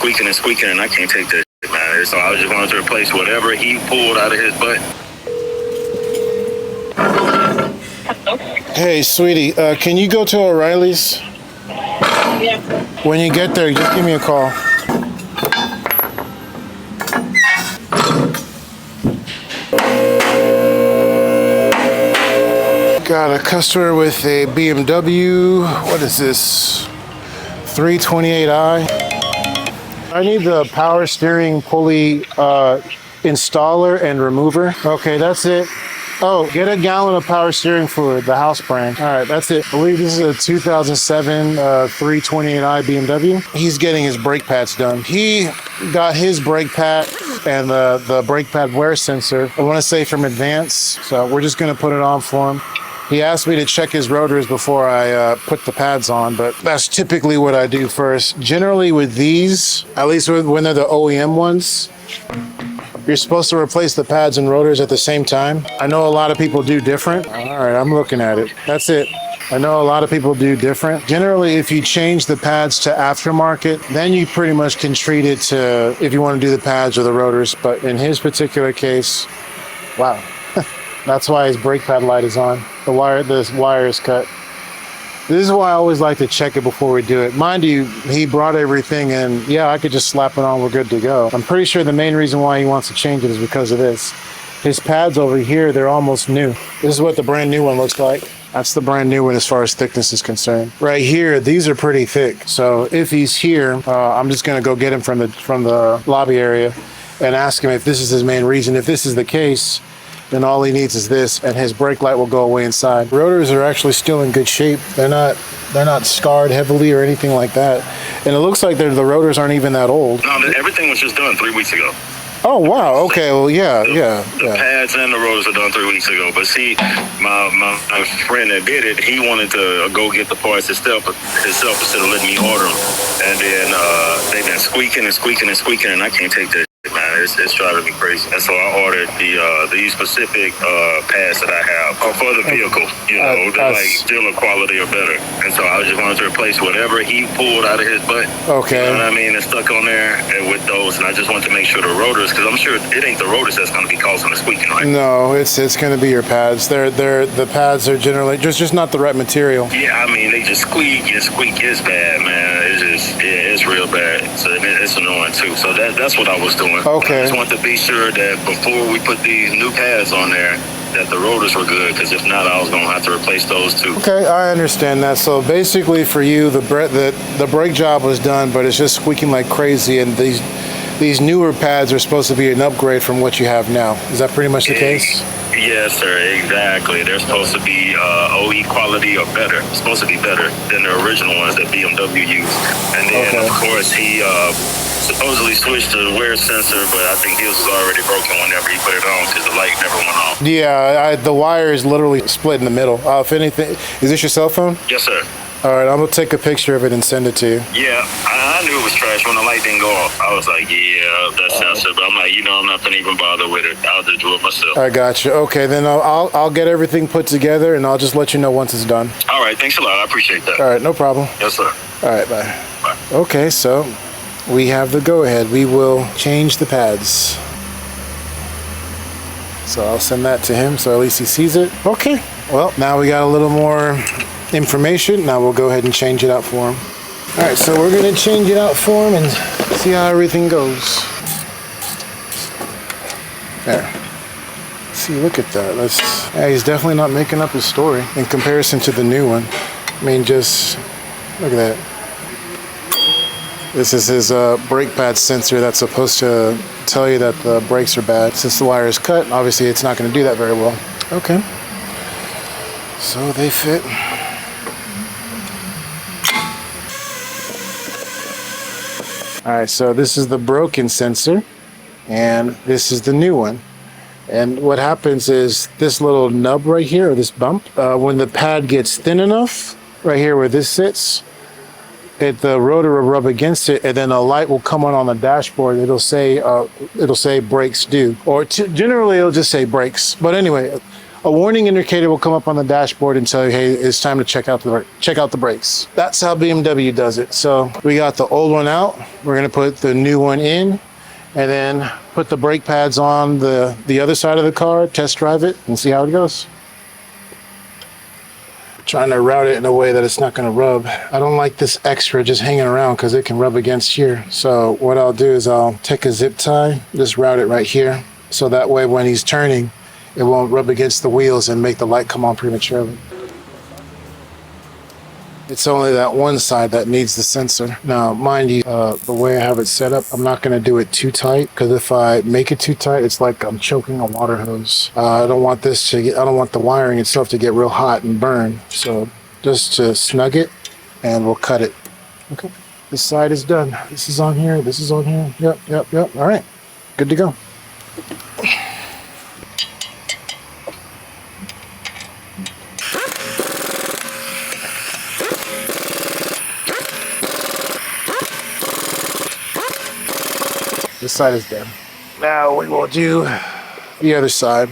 squeaking and squeaking, and I can't take that shit, man. So I just wanted to replace whatever he pulled out of his butt. Hey, sweetie, can you go to O'Reilly's? Yeah. When you get there, just give me a call. Got a customer with a BMW. What is this? 328i. I need the power steering pulley installer and remover. Okay, that's it. Oh, get a gallon of power steering fluid, the house brand. All right, that's it. I believe this is a 2007 328i BMW. He's getting his brake pads done. He got his brake pad and the brake pad wear sensor, I want to say from Advance. So we're just going to put it on for him. He asked me to check his rotors before I put the pads on, but that's typically what I do first. Generally with these, at least when they're the OEM ones, you're supposed to replace the pads and rotors at the same time. I know a lot of people do different. All right, I'm looking at it. That's it. I know a lot of people do different. Generally, if you change the pads to aftermarket, then you pretty much can treat it to if you want to do the pads or the rotors. But in his particular case, wow. That's why his brake pad light is on. The wire is cut. This is why I always like to check it before we do it. Mind you, he brought everything and yeah, I could just slap it on, we're good to go. I'm pretty sure the main reason why he wants to change it is because of this. His pads over here, they're almost new. This is what the brand new one looks like. That's the brand new one as far as thickness is concerned. Right here, these are pretty thick. So if he's here, I'm just gonna go get him from the lobby area and ask him if this is his main reason. If this is the case, then all he needs is this, and his brake light will go away inside. Rotors are actually still in good shape. They're not scarred heavily or anything like that. And it looks like the rotors aren't even that old. No, everything was just done 3 weeks ago. Oh, wow. Okay, well, yeah. The pads and the rotors are done 3 weeks ago. But see, my friend that did it, he wanted to go get the parts himself instead of letting me order them. And then they've been squeaking and squeaking and squeaking, and I can't take that. Man, it's driving me crazy. And so I ordered these specific pads that I have for the vehicle. You know, they're like dealer quality or better. And so I just wanted to replace whatever he pulled out of his butt. Okay. You know what I mean? It's stuck on there and with those. And I just want to make sure the rotors, because I'm sure it ain't the rotors that's going to be causing the squeaking, right? No, it's going to be your pads. The pads are generally just not the right material. Yeah, I mean, they just squeak and squeak. It's bad, man. It's just, yeah, it's real bad. So it's annoying too. So that's what I was doing. Okay. I just want to be sure that before we put these new pads on there, that the rotors were good, because if not, I was going to have to replace those too. Okay, I understand that. So basically for you, the brake job was done, but it's just squeaking like crazy, and these newer pads are supposed to be an upgrade from what you have now. Is that pretty much the case? Yes, sir, exactly. They're supposed to be OE quality or better. It's supposed to be better than the original ones that BMW used. And then, of course, he supposedly switched to the wear sensor, but I think his was already broken whenever he put it on because the light never went off. Yeah, the wire is literally split in the middle. If anything, is this your cell phone? Yes, sir. All right, I'm gonna take a picture of it and send it to you. Yeah, I knew it was trash when the light didn't go off. I was like, yeah, that sensor. But I'm like, I'm not gonna even bother with it. I'll just do it myself. I got you. Okay, then I'll get everything put together and I'll just let you know once it's done. All right, thanks a lot. I appreciate that. All right, no problem. Yes, sir. All right, bye. Bye. Okay, so we have the go-ahead. We will change the pads. So I'll send that to him so at least he sees it. Okay, well, now we got a little more information. Now we'll go ahead and change it out for him. All right, so we're gonna change it out for him and see how everything goes. There. See, look at that. Yeah, he's definitely not making up his story in comparison to the new one. I mean, just look at that. This is his brake pad sensor that's supposed to tell you that the brakes are bad. Since the wire is cut, obviously it's not going to do that very well. Okay. So they fit. All right, so this is the broken sensor, and this is the new one. And what happens is this little nub right here, or this bump, when the pad gets thin enough, right here where this sits, the rotor will rub against it, and then a light will come on the dashboard. It'll say brakes due, or generally it'll just say brakes. But anyway, a warning indicator will come up on the dashboard and tell you, hey, it's time to check out the brakes. That's how BMW does it. So we got the old one out. We're gonna put the new one in, and then put the brake pads on the other side of the car, test drive it, and see how it goes. Trying to route it in a way that it's not going to rub. I don't like this extra just hanging around because it can rub against here. So what I'll do is I'll take a zip tie, just route it right here. So that way when he's turning, it won't rub against the wheels and make the light come on prematurely. It's only that one side that needs the sensor. Now, mind you, the way I have it set up, I'm not going to do it too tight, because if I make it too tight, it's like I'm choking a water hose. I don't want the wiring itself to get real hot and burn. So just to snug it, and we'll cut it. Okay. This side is done. This is on here. This is on here. Yep. All right. Good to go. This side is done. Now we will do the other side.